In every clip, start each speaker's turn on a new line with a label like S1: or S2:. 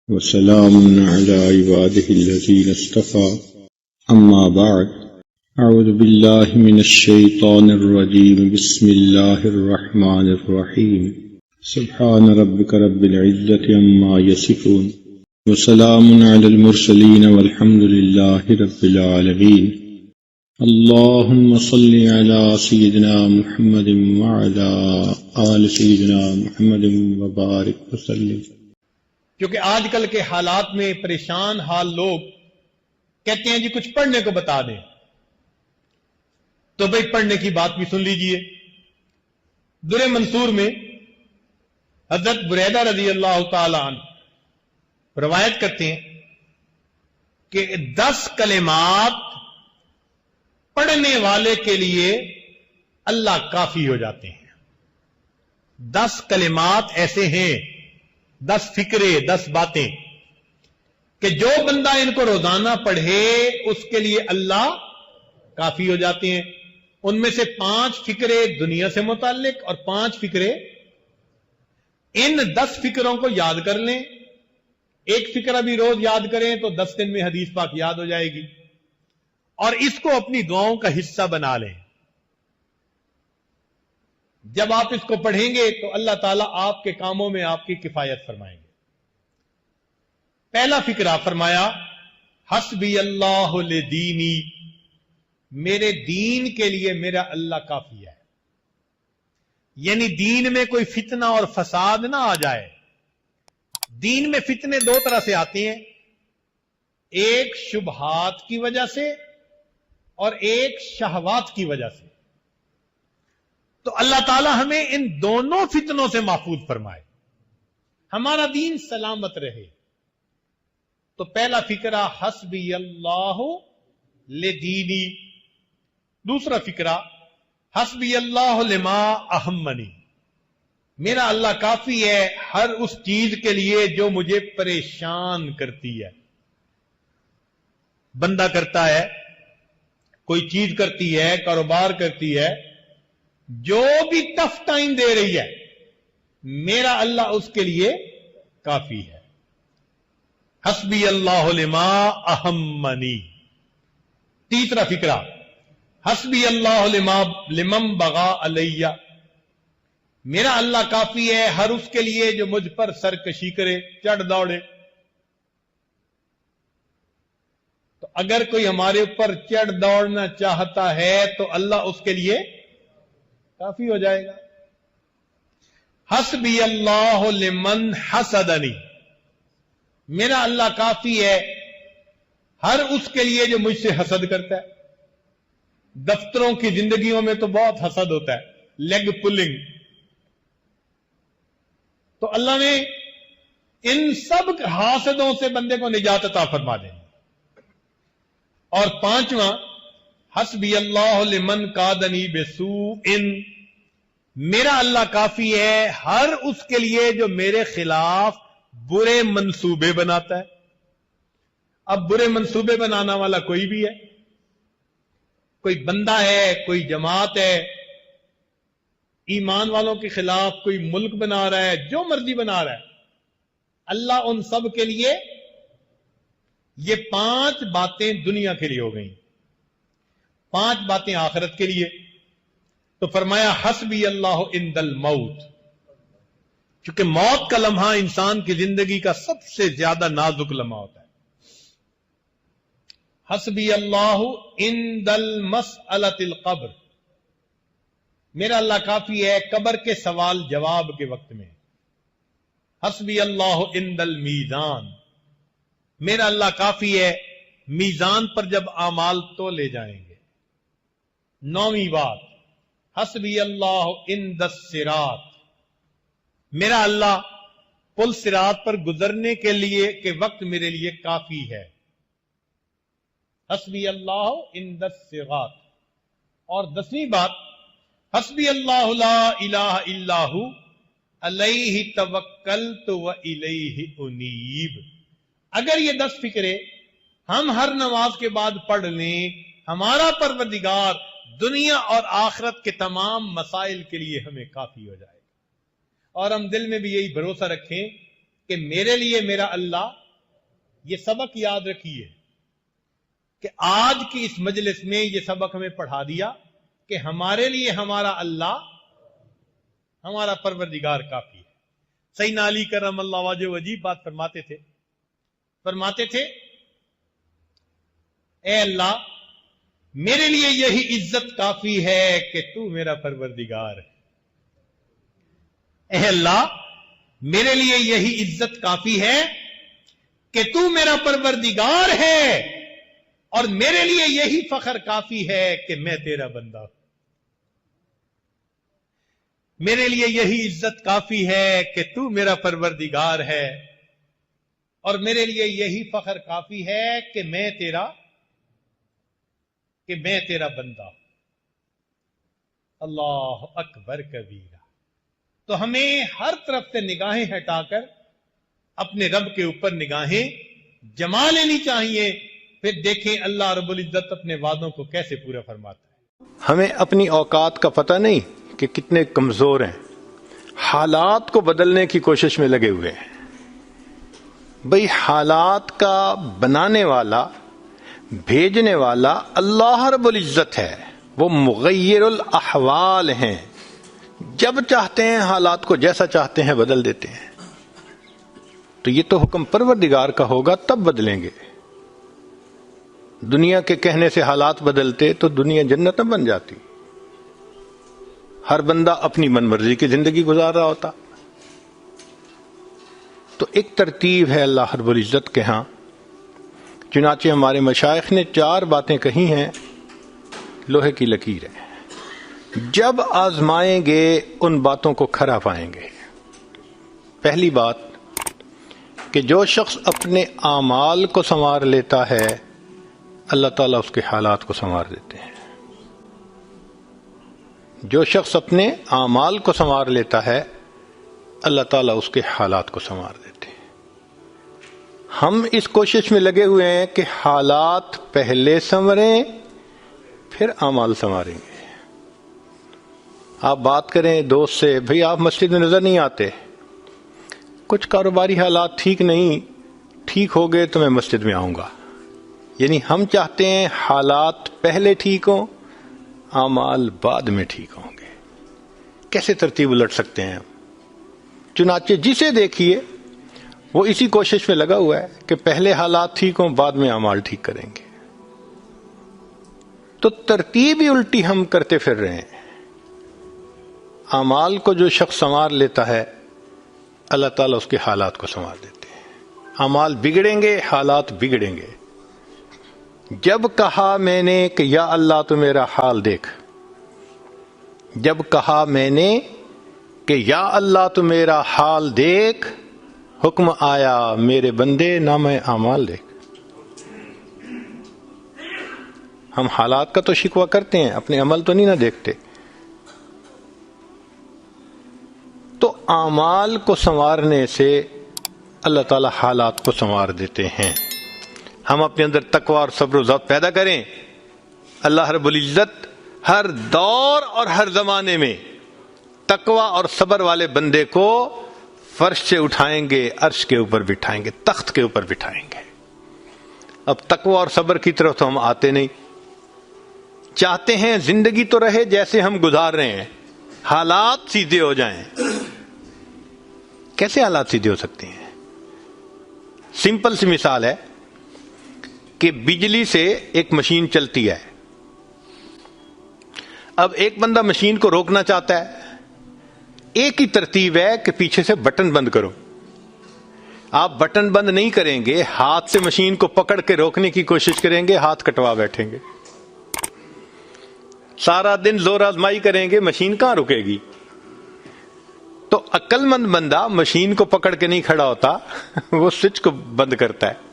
S1: وسلام على عباده الذين اصطفى أما بعد أعوذ بالله من الشيطان الرجيم بسم الله الرحمن الرحيم سبحان ربك رب العزة عما يصفون وسلام على المرسلين والحمد لله رب العالمين اللهم صل على سيدنا محمد وعلى آل سيدنا محمد وبارك وسلم۔
S2: کیونکہ آج کل کے حالات میں پریشان حال لوگ کہتے ہیں جی کچھ پڑھنے کو بتا دیں، تو بھئی پڑھنے کی بات بھی سن لیجئے۔ در منصور میں حضرت بریدہ رضی اللہ تعالی عنہ روایت کرتے ہیں کہ 10 کلمات پڑھنے والے کے لیے اللہ کافی ہو جاتے ہیں۔ 10 کلمات ایسے ہیں، 10 فکرے، 10 باتیں کہ جو بندہ ان کو روزانہ پڑھے اس کے لیے اللہ کافی ہو جاتے ہیں۔ ان میں سے 5 فکرے دنیا سے متعلق اور 5 فکرے، ان 10 فکروں کو یاد کر لیں۔ ایک فکرہ بھی روز یاد کریں تو 10 دن میں حدیث پاک یاد ہو جائے گی، اور اس کو اپنی دعاؤں کا حصہ بنا لیں۔ جب آپ اس کو پڑھیں گے تو اللہ تعالیٰ آپ کے کاموں میں آپ کی کفایت فرمائیں گے۔ پہلا فکرہ فرمایا حسبی اللہ لدینی، میرے دین کے لیے میرا اللہ کافی ہے۔ یعنی دین میں کوئی فتنہ اور فساد نہ آ جائے۔ دین میں فتنے 2 طرح سے آتے ہیں، ایک شبہات کی وجہ سے اور ایک شہوات کی وجہ سے۔ تو اللہ تعالی ہمیں ان دونوں فتنوں سے محفوظ فرمائے، ہمارا دین سلامت رہے۔ تو پہلا فکرہ حسبی اللہ لدینی۔ دوسرا فکرہ حسبی اللہ لما اہمنی، میرا اللہ کافی ہے ہر اس چیز کے لیے جو مجھے پریشان کرتی ہے۔ بندہ کرتا ہے، کوئی چیز کرتی ہے، کاروبار کرتی ہے، جو بھی ٹف ٹائم دے رہی ہے، میرا اللہ اس کے لیے کافی ہے۔ حسبی اللہ لما اہمنی۔ تیسرا فکرہ حسبی اللہ لمن بغا علیہ، میرا اللہ کافی ہے ہر اس کے لیے جو مجھ پر سرکشی کرے، چڑھ دوڑے۔ تو اگر کوئی ہمارے اوپر چڑھ دوڑنا چاہتا ہے تو اللہ اس کے لیے کافی ہو جائے گا۔ حسبی اللہ لمن حسدنی، میرا اللہ کافی ہے ہر اس کے لیے جو مجھ سے حسد کرتا ہے۔ دفتروں کی زندگیوں میں تو بہت حسد ہوتا ہے، لیگ پلنگ۔ تو اللہ نے ان سب حاسدوں سے بندے کو نجات عطا فرما دیں۔ اور 5واں حسبی اللہ لمن کادنی بسوء، میرا اللہ کافی ہے ہر اس کے لیے جو میرے خلاف برے منصوبے بناتا ہے۔ اب برے منصوبے بنانا والا کوئی بھی ہے، کوئی بندہ ہے، کوئی جماعت ہے، ایمان والوں کے خلاف کوئی ملک بنا رہا ہے، جو مرضی بنا رہا ہے، اللہ ان سب کے لیے، یہ 5 باتیں دنیا کے لیے ہو گئیں، 5 باتیں آخرت کے لیے۔ تو فرمایا حسبی اللہ عند الموت، چونکہ موت کا لمحہ انسان کی زندگی کا سب سے زیادہ نازک لمحہ ہوتا ہے۔ حسبی اللہ عند المسألۃ القبر، میرا اللہ کافی ہے قبر کے سوال جواب کے وقت میں۔ حسبی اللہ عند المیزان، میرا اللہ کافی ہے میزان پر جب اعمال تولے جائیں گے۔ 9ویں بات حسبی اللہ عند الصراط، میرا اللہ پل صراط پر گزرنے کے لیے کے وقت میرے لیے کافی ہے۔ حسبی اللہ عند الصراط۔ اور 10ویں بات حسبی اللہ لا الہ الا ہو علیہ توکلت و الیہ انیب۔ اگر یہ 10 فکرے ہم ہر نماز کے بعد پڑھ لیں، ہمارا پروردگار دنیا اور آخرت کے تمام مسائل کے لیے ہمیں کافی ہو جائے گا۔ اور ہم دل میں بھی یہی بھروسہ رکھیں کہ میرے لیے میرا اللہ، یہ سبق یاد رکھیے کہ آج کی اس مجلس میں یہ سبق ہمیں پڑھا دیا کہ ہمارے لیے ہمارا اللہ، ہمارا پروردگار کافی ہے۔ سیدنا علی کرم اللہ وجہ عجیب بات فرماتے تھے اے اللہ میرے لیے یہی عزت کافی ہے کہ تو میرا پروردگار ہے۔ اے اللہ میرے لیے یہی عزت کافی ہے کہ تو میرا پروردگار ہے، اور میرے لیے یہی فخر کافی ہے کہ میں تیرا بندہ ہوں۔ میرے لیے یہی عزت کافی ہے کہ تو میرا پروردگار ہے، اور میرے لیے یہی فخر کافی ہے کہ میں تیرا بندہ ہوں۔ اللہ اکبر کبیرہ۔ تو ہمیں ہر طرف سے نگاہیں ہٹا کر اپنے رب کے اوپر نگاہیں جما لینی چاہیے، پھر دیکھیں اللہ رب العزت اپنے وعدوں کو کیسے پورا فرماتا ہے۔
S3: ہمیں اپنی اوقات کا پتہ نہیں کہ کتنے کمزور ہیں، حالات کو بدلنے کی کوشش میں لگے ہوئے ہیں۔ بھئی حالات کا بنانے والا، بھیجنے والا اللہ رب العزت ہے، وہ مغیر الاحوال ہیں، جب چاہتے ہیں حالات کو جیسا چاہتے ہیں بدل دیتے ہیں۔ تو یہ تو حکم پروردگار کا ہوگا تب بدلیں گے۔ دنیا کے کہنے سے حالات بدلتے تو دنیا جنت نہ بن جاتی، ہر بندہ اپنی من مرضی کی زندگی گزار رہا ہوتا۔ تو ایک ترتیب ہے اللہ رب العزت کے ہاں، چنانچہ ہمارے مشائخ نے 4 باتیں کہی ہیں، لوہے کی لکیر ہے۔ جب آزمائیں گے ان باتوں کو کھرا پائیں گے۔ پہلی بات کہ جو شخص اپنے اعمال کو سنوار لیتا ہے اللہ تعالیٰ اس کے حالات کو سنوار دیتے ہیں۔ جو شخص اپنے اعمال کو سنوار لیتا ہے اللہ تعالیٰ اس کے حالات کو سنوار دیتے ہیں۔ ہم اس کوشش میں لگے ہوئے ہیں کہ حالات پہلے سنوریں پھر اعمال سنواریں گے۔ آپ بات کریں دوست سے، بھئی آپ مسجد میں نظر نہیں آتے، کچھ کاروباری حالات ٹھیک نہیں، ٹھیک ہو گئے تو میں مسجد میں آؤں گا۔ یعنی ہم چاہتے ہیں حالات پہلے ٹھیک ہوں، اعمال بعد میں ٹھیک ہوں گے۔ کیسے ترتیب الٹ سکتے ہیں ہم؟ چنانچہ جسے دیکھیے وہ اسی کوشش میں لگا ہوا ہے کہ پہلے حالات ٹھیک ہوں بعد میں اعمال ٹھیک کریں گے۔ تو ترتیب ہی الٹی ہم کرتے پھر رہے ہیں۔ اعمال کو جو شخص سنوار لیتا ہے اللہ تعالیٰ اس کے حالات کو سنوار دیتے ہیں۔ اعمال بگڑیں گے، حالات بگڑیں گے۔ جب کہا میں نے کہ یا اللہ تو میرا حال دیکھ، جب کہا میں نے کہ یا اللہ تو میرا حال دیکھ، حکم آیا میرے بندے نام اعمال دیکھ۔ ہم حالات کا تو شکوہ کرتے ہیں، اپنے عمل تو نہیں نہ دیکھتے۔ تو اعمال کو سنوارنے سے اللہ تعالی حالات کو سنوار دیتے ہیں۔ ہم اپنے اندر تقوی اور صبر و ضبط پیدا کریں، اللہ رب العزت ہر دور اور ہر زمانے میں تقوی اور صبر والے بندے کو فرش سے اٹھائیں گے، عرش کے اوپر بٹھائیں گے، تخت کے اوپر بٹھائیں گے۔ اب تقوی اور صبر کی طرف تو ہم آتے نہیں، چاہتے ہیں زندگی تو رہے جیسے ہم گزار رہے ہیں، حالات سیدھے ہو جائیں۔ کیسے حالات سیدھے ہو سکتے ہیں؟ سمپل سی مثال ہے کہ بجلی سے ایک مشین چلتی ہے، اب ایک بندہ مشین کو روکنا چاہتا ہے، ایک ہی ترتیب ہے کہ پیچھے سے بٹن بند کرو۔ آپ بٹن بند نہیں کریں گے، ہاتھ سے مشین کو پکڑ کے روکنے کی کوشش کریں گے، ہاتھ کٹوا بیٹھیں گے، سارا دن زور آزمائی کریں گے، مشین کہاں رکے گی؟ تو عقل مند بندہ مشین کو پکڑ کے نہیں کھڑا ہوتا، وہ سوئچ کو بند کرتا ہے۔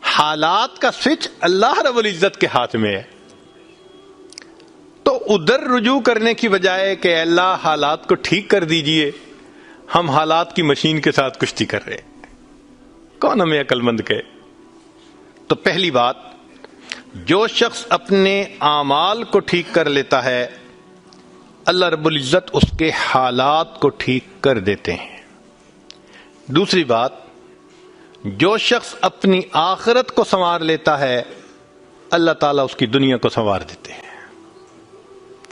S3: حالات کا سوئچ اللہ رب العزت کے ہاتھ میں ہے۔ تو ادھر رجوع کرنے کی بجائے کہ اللہ حالات کو ٹھیک کر دیجئے، ہم حالات کی مشین کے ساتھ کشتی کر رہے ہیں۔ کون ہمیں عقل مند کہے؟ تو پہلی بات، جو شخص اپنے اعمال کو ٹھیک کر لیتا ہے اللہ رب العزت اس کے حالات کو ٹھیک کر دیتے ہیں۔ دوسری بات، جو شخص اپنی آخرت کو سنوار لیتا ہے اللہ تعالیٰ اس کی دنیا کو سنوار دیتے ہیں۔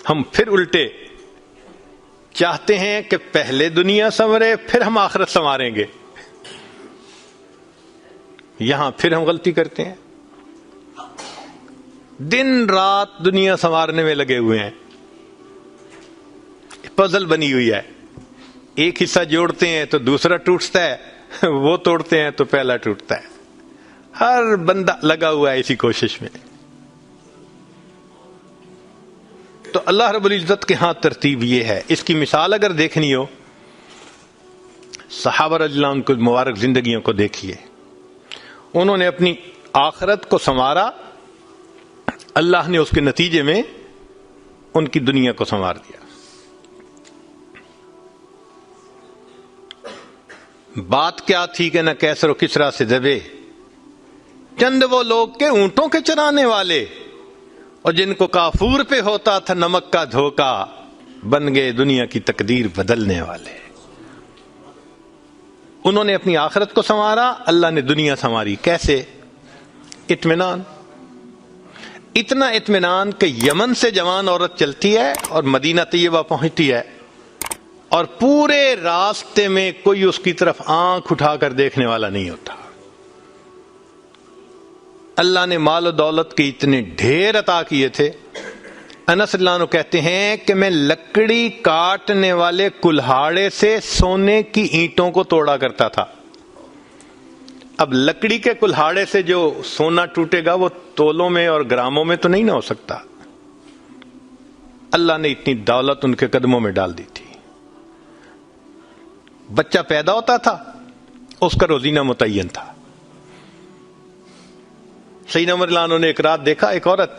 S3: ہم پھر الٹے چاہتے ہیں کہ پہلے دنیا سنورے پھر ہم آخرت سنواریں گے، یہاں پھر ہم غلطی کرتے ہیں، دن رات دنیا سنوارنے میں لگے ہوئے ہیں، پزل بنی ہوئی ہے، ایک حصہ جوڑتے ہیں تو دوسرا ٹوٹتا ہے، وہ توڑتے ہیں تو پہلا ٹوٹتا ہے، ہر بندہ لگا ہوا ہے اسی کوشش میں۔ تو اللہ رب العزت کے ہاں ترتیب یہ ہے۔ اس کی مثال اگر دیکھنی ہو، صحابہ رضی اللہ عنہ کی مبارک زندگیوں کو دیکھیے، انہوں نے اپنی آخرت کو سنوارا، اللہ نے اس کے نتیجے میں ان کی دنیا کو سنوار دیا۔ بات کیا تھی کہ نہ کیسر و کسرا سے دبے چند وہ لوگ کے اونٹوں کے چرانے والے، اور جن کو کافور پہ ہوتا تھا نمک کا دھوکا، بن گئے دنیا کی تقدیر بدلنے والے۔ انہوں نے اپنی آخرت کو سنوارا، اللہ نے دنیا سنواری۔ کیسے؟ اطمینان، اتنا اطمینان کہ یمن سے جوان عورت چلتی ہے اور مدینہ طیبہ پہنچتی ہے، اور پورے راستے میں کوئی اس کی طرف آنکھ اٹھا کر دیکھنے والا نہیں ہوتا۔ اللہ نے مال و دولت کے اتنے ڈھیر عطا کیے تھے۔ انس اللہ عنہ کہتے ہیں کہ میں لکڑی کاٹنے والے کلہاڑے سے سونے کی اینٹوں کو توڑا کرتا تھا۔ اب لکڑی کے کلہاڑے سے جو سونا ٹوٹے گا وہ تولوں میں اور گراموں میں تو نہیں نہ ہو سکتا۔ اللہ نے اتنی دولت ان کے قدموں میں ڈال دی تھی۔ بچہ پیدا ہوتا تھا، اس کا روزینہ متعین تھا۔ سیدنا عمر رضی اللہ عنہ نے ایک رات دیکھا، ایک عورت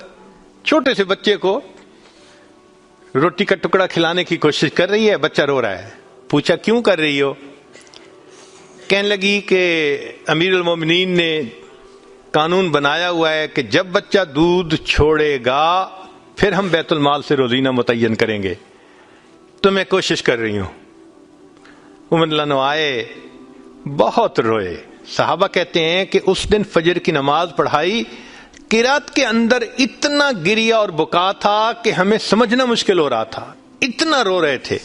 S3: چھوٹے سے بچے کو روٹی کا ٹکڑا کھلانے کی کوشش کر رہی ہے، بچہ رو رہا ہے۔ پوچھا کیوں کر رہی ہو؟ کہنے لگی کہ امیر المومنین نے قانون بنایا ہوا ہے کہ جب بچہ دودھ چھوڑے گا پھر ہم بیت المال سے روزینہ متعین کریں گے، تو میں کوشش کر رہی ہوں۔ عمر رضی اللہ عنہ آئے، بہت روئے۔ صحابہ کہتے ہیں کہ اس دن فجر کی نماز پڑھائی، قرات کے اندر اتنا گریا اور بکا تھا کہ ہمیں سمجھنا مشکل ہو رہا تھا، اتنا رو رہے تھے۔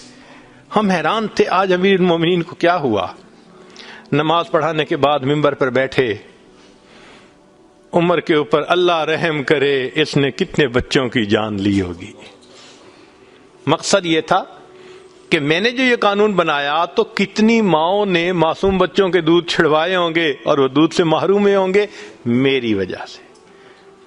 S3: ہم حیران تھے آج امیر المومنین کو کیا ہوا۔ نماز پڑھانے کے بعد ممبر پر بیٹھے، عمر کے اوپر اللہ رحم کرے، اس نے کتنے بچوں کی جان لی ہوگی۔ مقصد یہ تھا کہ میں نے جو یہ قانون بنایا تو کتنی ماؤں نے معصوم بچوں کے دودھ چھڑوائے ہوں گے اور وہ دودھ سے محروم ہوں گے میری وجہ سے۔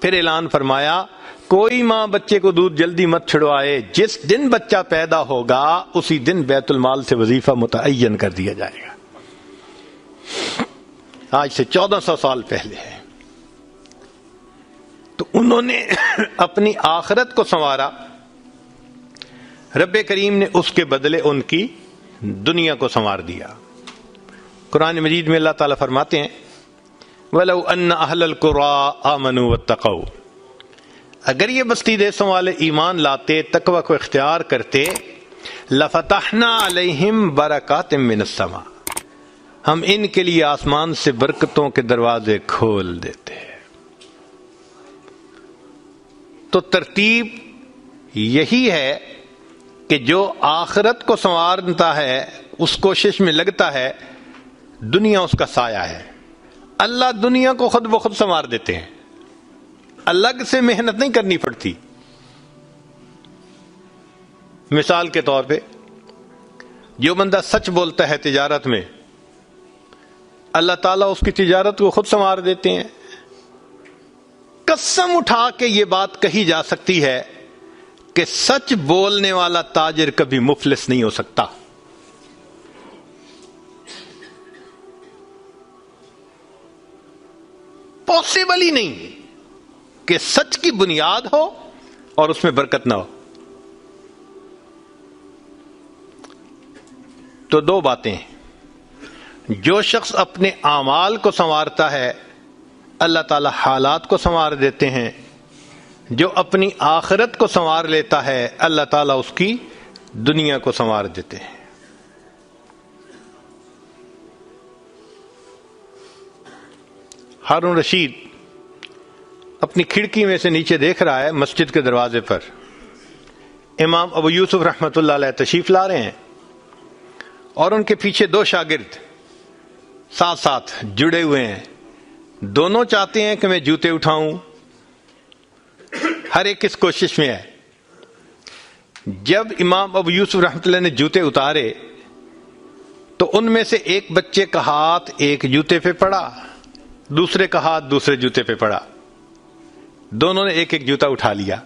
S3: پھر اعلان فرمایا کوئی ماں بچے کو دودھ جلدی مت چھڑوائے، جس دن بچہ پیدا ہوگا اسی دن بیت المال سے وظیفہ متعین کر دیا جائے گا۔ آج سے 1400 سال پہلے ہے۔ تو انہوں نے اپنی آخرت کو سنوارا، رب کریم نے اس کے بدلے ان کی دنیا کو سنوار دیا۔ قرآن مجید میں اللہ تعالیٰ فرماتے ہیں وَلَوْ أَنَّ أَهْلَ الْقُرَىٰ آمَنُوا وَاتَّقَوْا، اگر یہ بستی دیسوں والے ایمان لاتے، تقوی کو اختیار کرتے، لَفَتَحْنَا عَلَيْهِمْ بَرَكَاتٍ مِّنَ السَّمَاءِ، ہم ان کے لیے آسمان سے برکتوں کے دروازے کھول دیتے۔ تو ترتیب یہی ہے کہ جو آخرت کو سنوارتا ہے، اس کوشش میں لگتا ہے، دنیا اس کا سایہ ہے۔ اللہ دنیا کو خود بخود سنوار دیتے ہیں، الگ سے محنت نہیں کرنی پڑتی۔ مثال کے طور پہ جو بندہ سچ بولتا ہے تجارت میں، اللہ تعالیٰ اس کی تجارت کو خود سنوار دیتے ہیں۔ قسم اٹھا کے یہ بات کہی جا سکتی ہے کہ سچ بولنے والا تاجر کبھی مفلس نہیں ہو سکتا۔ پاسبل ہی نہیں کہ سچ کی بنیاد ہو اور اس میں برکت نہ ہو۔ تو دو باتیں، جو شخص اپنے اعمال کو سنوارتا ہے اللہ تعالی حالات کو سنوار دیتے ہیں، جو اپنی آخرت کو سنوار لیتا ہے اللہ تعالیٰ اس کی دنیا کو سنوار دیتے ہیں۔ ہارون رشید اپنی کھڑکی میں سے نیچے دیکھ رہا ہے، مسجد کے دروازے پر امام ابو یوسف رحمۃ اللہ علیہ تشریف لا رہے ہیں، اور ان کے پیچھے دو شاگرد ساتھ ساتھ جڑے ہوئے ہیں. دونوں چاہتے ہیں کہ میں جوتے اٹھاؤں، ہر ایک اس کوشش میں ہے. جب امام ابو یوسف رحمۃ اللہ نے جوتے اتارے تو ان میں سے ایک بچے کا ہاتھ ایک جوتے پہ پڑا، دوسرے کا ہاتھ دوسرے جوتے پہ پڑا. دونوں نے ایک ایک جوتا اٹھا لیا.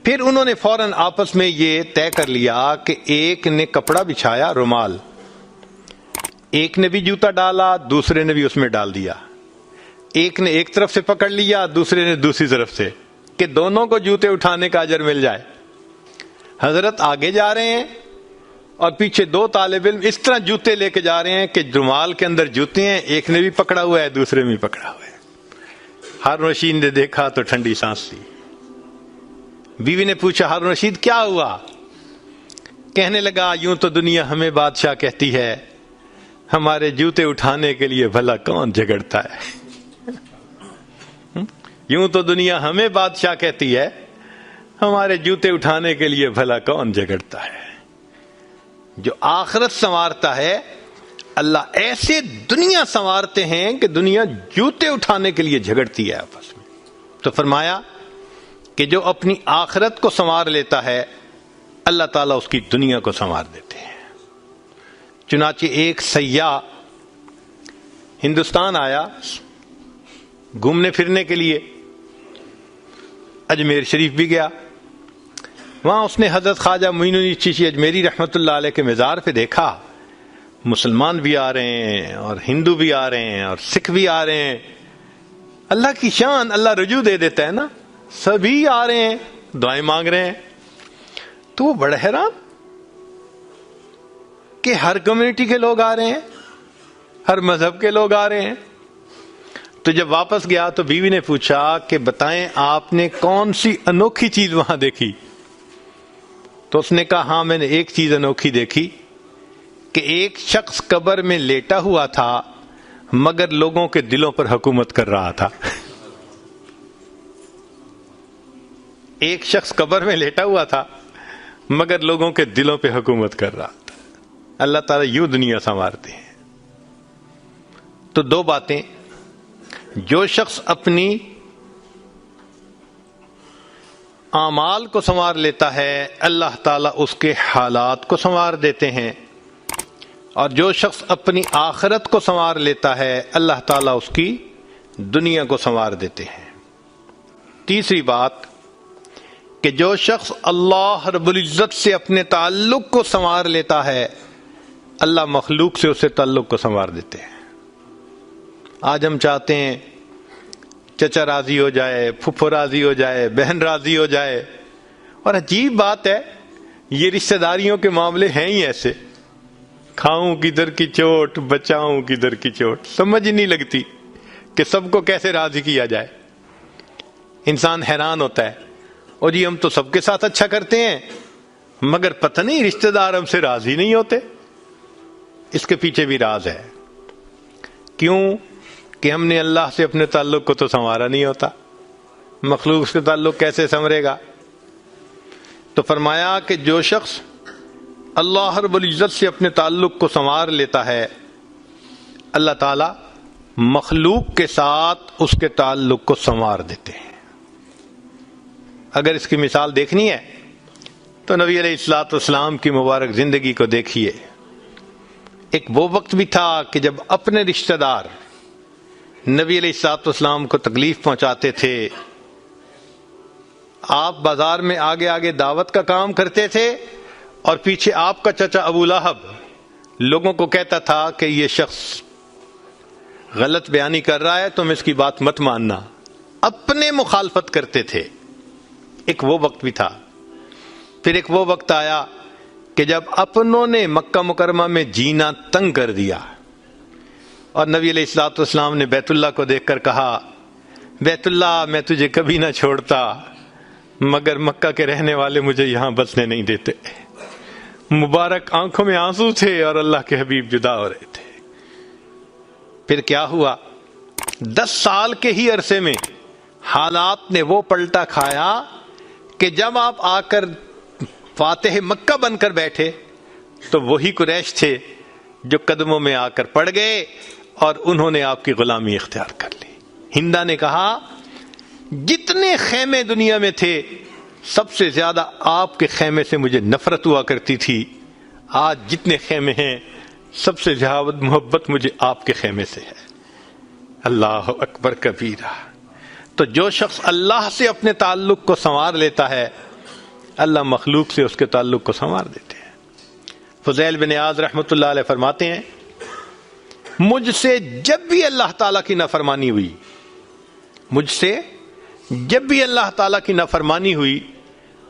S3: پھر انہوں نے فوراً آپس میں یہ طے کر لیا کہ ایک نے کپڑا بچھایا، رومال، ایک نے بھی جوتا ڈالا، دوسرے نے بھی اس میں ڈال دیا. ایک نے ایک طرف سے پکڑ لیا، دوسرے نے دوسری طرف سے، کہ دونوں کو جوتے اٹھانے کا اجر مل جائے. حضرت آگے جا رہے ہیں اور پیچھے دو طالب علم اس طرح جوتے لے کے جا رہے ہیں کہ رومال کے اندر جوتے ہیں، ایک نے بھی پکڑا ہوا ہے دوسرے میں بھی پکڑا ہوا ہے. ہارون رشید نے دیکھا تو ٹھنڈی سانس لی. بیوی نے پوچھا ہارون رشید کیا ہوا؟ کہنے لگا یوں تو دنیا ہمیں بادشاہ کہتی ہے، ہمارے جوتے اٹھانے کے لیے بھلا کون جھگڑتا ہے. یوں تو دنیا ہمیں بادشاہ کہتی ہے، ہمارے جوتے اٹھانے کے لیے بھلا کون جھگڑتا ہے. جو آخرت سنوارتا ہے اللہ ایسے دنیا سنوارتے ہیں کہ دنیا جوتے اٹھانے کے لیے جھگڑتی ہے آپس میں. تو فرمایا کہ جو اپنی آخرت کو سنوار لیتا ہے اللہ تعالیٰ اس کی دنیا کو سنوار دیتے ہیں. چنانچہ ایک سیاح ہندوستان آیا گھومنے پھرنے کے لیے، اجمیر شریف بھی گیا. وہاں اس نے حضرت خواجہ معین الدین چشتی اجمیری رحمۃ اللہ علیہ کے مزار پہ دیکھا مسلمان بھی آ رہے ہیں اور ہندو بھی آ رہے ہیں اور سکھ بھی آ رہے ہیں. اللہ کی شان، اللہ رجوع دے دیتا ہے نا، سبھی آ رہے ہیں دعائیں مانگ رہے ہیں. تو وہ بڑا حیران کہ ہر کمیونٹی کے لوگ آ رہے ہیں، ہر مذہب کے لوگ آ رہے ہیں. تو جب واپس گیا تو بیوی نے پوچھا کہ بتائیں آپ نے کون سی انوکھی چیز وہاں دیکھی؟ تو اس نے کہا ہاں میں نے ایک چیز انوکھی دیکھی کہ ایک شخص قبر میں لیٹا ہوا تھا مگر لوگوں کے دلوں پر حکومت کر رہا تھا. ایک شخص قبر میں لیٹا ہوا تھا مگر لوگوں کے دلوں پہ حکومت کر رہا تھا. اللہ تعالیٰ یوں دنیا سنوارتے ہیں. تو دو باتیں، جو شخص اپنی اعمال کو سنوار لیتا ہے اللہ تعالیٰ اس کے حالات کو سنوار دیتے ہیں، اور جو شخص اپنی آخرت کو سنوار لیتا ہے اللہ تعالیٰ اس کی دنیا کو سنوار دیتے ہیں. تیسری بات کہ جو شخص اللہ رب العزت سے اپنے تعلق کو سنوار لیتا ہے اللہ مخلوق سے اسے تعلق کو سنوار دیتے ہیں. آج ہم چاہتے ہیں چچا راضی ہو جائے، پھپھو راضی ہو جائے، بہن راضی ہو جائے، اور عجیب بات ہے یہ رشتہ داریوں کے معاملے ہیں ہی ایسے، کھاؤں کدھر کی چوٹ بچاؤں کدھر کی چوٹ، سمجھ ہی نہیں لگتی کہ سب کو کیسے راضی کیا جائے. انسان حیران ہوتا ہے اور جی ہم تو سب کے ساتھ اچھا کرتے ہیں مگر پتہ نہیں رشتہ دار ہم سے راضی نہیں ہوتے. اس کے پیچھے بھی راز ہے. کیوں؟ کہ ہم نے اللہ سے اپنے تعلق کو تو سنوارا نہیں ہوتا، مخلوق سے تعلق کیسے سنورے گا؟ تو فرمایا کہ جو شخص اللہ رب العزت سے اپنے تعلق کو سنوار لیتا ہے اللہ تعالی مخلوق کے ساتھ اس کے تعلق کو سنوار دیتے ہیں. اگر اس کی مثال دیکھنی ہے تو نبی علیہ الصلوۃ والسلام کی مبارک زندگی کو دیکھیے. ایک وہ وقت بھی تھا کہ جب اپنے رشتہ دار نبی علیہ الصلوۃ والسلام کو تکلیف پہنچاتے تھے، آپ بازار میں آگے آگے دعوت کا کام کرتے تھے اور پیچھے آپ کا چچا ابو لہب لوگوں کو کہتا تھا کہ یہ شخص غلط بیانی کر رہا ہے، تم اس کی بات مت ماننا. اپنے مخالفت کرتے تھے. ایک وہ وقت بھی تھا. پھر ایک وہ وقت آیا کہ جب اپنوں نے مکہ مکرمہ میں جینا تنگ کر دیا اور نبی علیہ الصلوۃ والسلام نے بیت اللہ کو دیکھ کر کہا بیت اللہ میں تجھے کبھی نہ چھوڑتا مگر مکہ کے رہنے والے مجھے یہاں بسنے نہیں دیتے. مبارک آنکھوں میں آنسو تھے اور اللہ کے حبیب جدا ہو رہے تھے. پھر کیا ہوا 10 سال کے ہی عرصے میں حالات نے وہ پلٹا کھایا کہ جب آپ آ کر فاتح مکہ بن کر بیٹھے تو وہی قریش تھے جو قدموں میں آ کر پڑ گئے اور انہوں نے آپ کی غلامی اختیار کر لی۔ ہندا نے کہا جتنے خیمے دنیا میں تھے سب سے زیادہ آپ کے خیمے سے مجھے نفرت ہوا کرتی تھی، آج جتنے خیمے ہیں سب سے زیادہ محبت مجھے آپ کے خیمے سے ہے۔ اللہ اکبر کبیرہ۔ تو جو شخص اللہ سے اپنے تعلق کو سنوار لیتا ہے اللہ مخلوق سے اس کے تعلق کو سنوار دیتے ہیں۔ فضیل بن عیاض رحمۃ اللہ علیہ فرماتے ہیں مجھ سے جب بھی اللہ تعالیٰ کی نافرمانی ہوئی، مجھ سے جب بھی اللہ تعالیٰ کی نافرمانی ہوئی،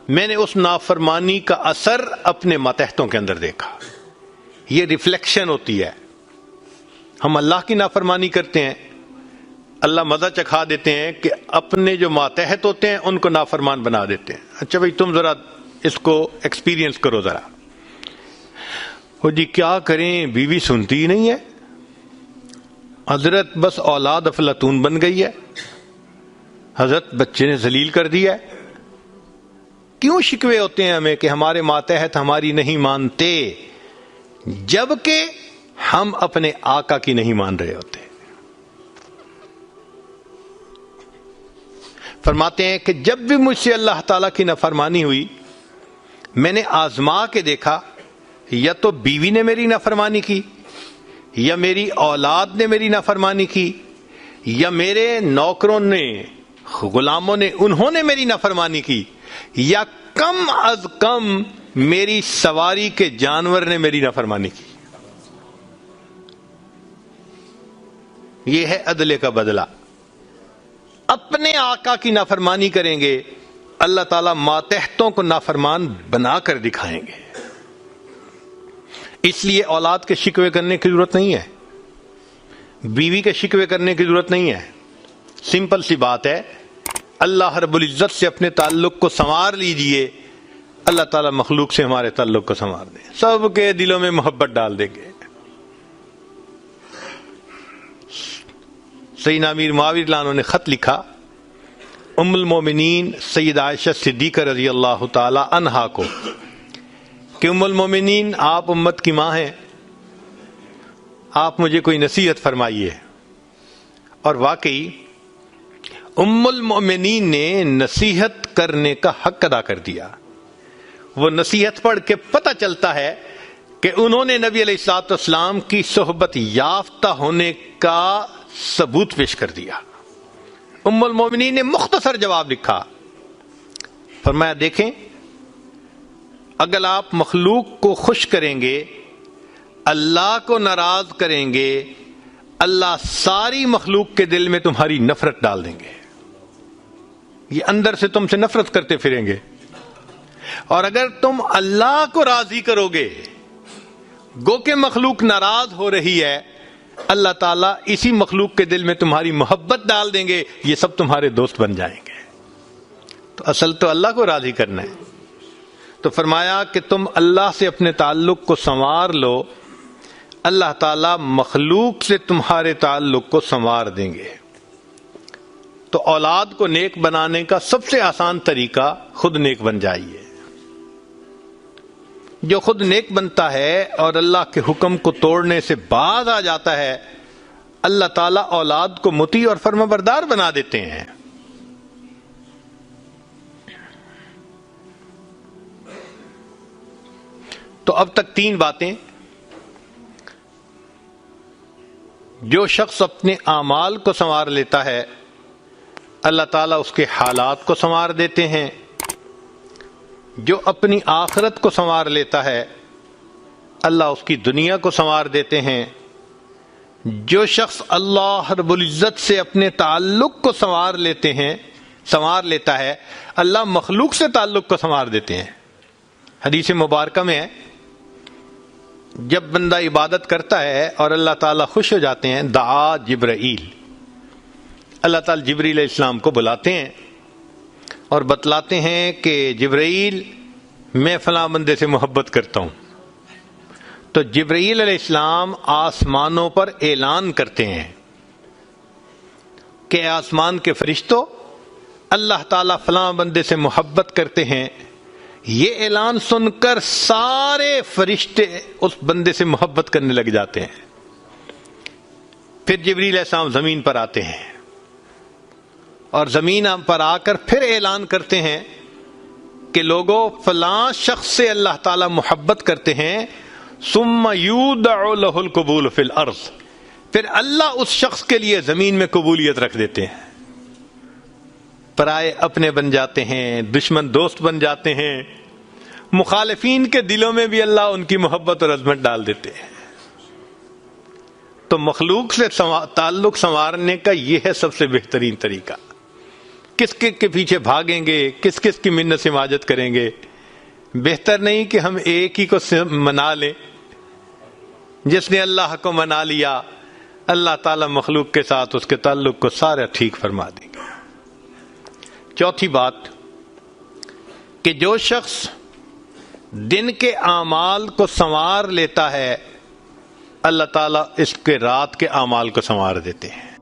S3: میں نے اس نافرمانی کا اثر اپنے ماتحتوں کے اندر دیکھا۔ یہ ریفلیکشن ہوتی ہے۔ ہم اللہ کی نافرمانی کرتے ہیں، اللہ مزہ چکھا دیتے ہیں کہ اپنے جو ماتحت ہوتے ہیں ان کو نافرمان بنا دیتے ہیں۔ اچھا بھائی تم ذرا اس کو ایکسپیرینس کرو ذرا۔ وہ جی کیا کریں، بیوی سنتی ہی نہیں ہے، حضرت بس اولاد افلاطون بن گئی ہے، حضرت بچے نے ذلیل کر دیا ہے۔ کیوں شکوے ہوتے ہیں ہمیں کہ ہمارے ماتحت ہماری نہیں مانتے، جبکہ ہم اپنے آقا کی نہیں مان رہے ہوتے۔ فرماتے ہیں کہ جب بھی مجھ سے اللہ تعالیٰ کی نافرمانی ہوئی میں نے آزما کے دیکھا، یا تو بیوی نے میری نافرمانی کی، یا میری اولاد نے میری نافرمانی کی، یا میرے نوکروں نے غلاموں نے انہوں نے میری نافرمانی کی، یا کم از کم میری سواری کے جانور نے میری نافرمانی کی۔ یہ ہے عدل کا بدلہ۔ اپنے آقا کی نافرمانی کریں گے اللہ تعالیٰ ماتحتوں کو نافرمان بنا کر دکھائیں گے۔ اس لیے اولاد کے شکوے کرنے کی ضرورت نہیں ہے، بیوی کے شکوے کرنے کی ضرورت نہیں ہے۔ سمپل سی بات ہے، اللہ رب العزت سے اپنے تعلق کو سنوار لیجئے، اللہ تعالیٰ مخلوق سے ہمارے تعلق کو سنوار دیں، سب کے دلوں میں محبت ڈال دیں گے۔ سیدنا امیر معاویہ رضی اللہ عنہ نے خط لکھا ام المومنین سیدہ عائشہ صدیقہ رضی اللہ تعالی عنہا کو کہ ام المومنین آپ امت کی ماں ہیں، آپ مجھے کوئی نصیحت فرمائیے۔ اور واقعی ام المومنین نے نصیحت کرنے کا حق ادا کر دیا۔ وہ نصیحت پڑھ کے پتہ چلتا ہے کہ انہوں نے نبی علیہ الصلوۃ والسلام کی صحبت یافتہ ہونے کا ثبوت پیش کر دیا۔ ام المومنین نے مختصر جواب لکھا، فرمایا دیکھیں اگر آپ مخلوق کو خوش کریں گے، اللہ کو ناراض کریں گے، اللہ ساری مخلوق کے دل میں تمہاری نفرت ڈال دیں گے، یہ اندر سے تم سے نفرت کرتے پھریں گے۔ اور اگر تم اللہ کو راضی کرو گے، گو کہ مخلوق ناراض ہو رہی ہے، اللہ تعالیٰ اسی مخلوق کے دل میں تمہاری محبت ڈال دیں گے، یہ سب تمہارے دوست بن جائیں گے۔ تو اصل تو اللہ کو راضی کرنا ہے۔ تو فرمایا کہ تم اللہ سے اپنے تعلق کو سنوار لو، اللہ تعالیٰ مخلوق سے تمہارے تعلق کو سنوار دیں گے۔ تو اولاد کو نیک بنانے کا سب سے آسان طریقہ خود نیک بن جائیے۔ جو خود نیک بنتا ہے اور اللہ کے حکم کو توڑنے سے باز آ جاتا ہے، اللہ تعالیٰ اولاد کو مطیع اور فرمانبردار بنا دیتے ہیں۔ تو اب تک 3 باتیں، جو شخص اپنے اعمال کو سنوار لیتا ہے اللہ تعالیٰ اس کے حالات کو سنوار دیتے ہیں، جو اپنی آخرت کو سنوار لیتا ہے اللہ اس کی دنیا کو سنوار دیتے ہیں، جو شخص اللہ رب العزت سے اپنے تعلق کو سنوار لیتا ہے اللہ مخلوق سے تعلق کو سنوار دیتے ہیں۔ حدیث مبارکہ میں ہے جب بندہ عبادت کرتا ہے اور اللہ تعالیٰ خوش ہو جاتے ہیں، دعا جبرائیل، اللہ تعالیٰ جبریل علیہ السلام کو بلاتے ہیں اور بتلاتے ہیں کہ جبرائیل میں فلاں بندے سے محبت کرتا ہوں۔ تو جبرائیل علیہ السلام آسمانوں پر اعلان کرتے ہیں کہ آسمان کے فرشتوں اللہ تعالیٰ فلاں بندے سے محبت کرتے ہیں، یہ اعلان سن کر سارے فرشتے اس بندے سے محبت کرنے لگ جاتے ہیں۔ پھر جبریل علیہ السلام زمین پر آتے ہیں اور زمین پر آ کر پھر اعلان کرتے ہیں کہ لوگوں فلاں شخص سے اللہ تعالیٰ محبت کرتے ہیں، ثم یودع لہ القبول فی الارض، پھر اللہ اس شخص کے لیے زمین میں قبولیت رکھ دیتے ہیں، پرائے اپنے بن جاتے ہیں، دشمن دوست بن جاتے ہیں، مخالفین کے دلوں میں بھی اللہ ان کی محبت اور عظمت ڈال دیتے ہیں۔ تو مخلوق سے تعلق سنوارنے کا یہ ہے سب سے بہترین طریقہ۔ کس کے پیچھے بھاگیں گے، کس کس کی منت سماجت کریں گے؟ بہتر نہیں کہ ہم ایک ہی کو منا لیں؟ جس نے اللہ کو منا لیا، اللہ تعالیٰ مخلوق کے ساتھ اس کے تعلق کو سارا ٹھیک فرما دیں گے۔ چوتھی بات کہ جو شخص دن کے اعمال کو سنوار لیتا ہے، اللہ تعالیٰ اس کے رات کے اعمال کو سنوار دیتے ہیں۔